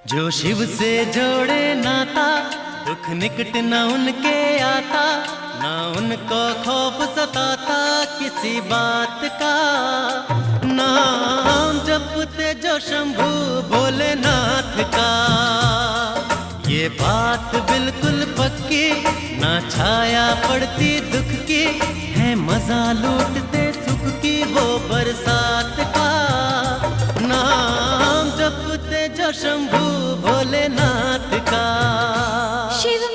जो शिव से जोड़े नाता, दुख निकट न उनके आता, न उनको खौफ सताता किसी बात का। नाम जपते जो शंभू भोलेनाथ का, ये बात बिल्कुल पक्की, ना छाया पड़ती दुख की, है मजा लूटते सुख की वो बरसात का। नाम जपते जो शंभू भोलेनाथ का। शिव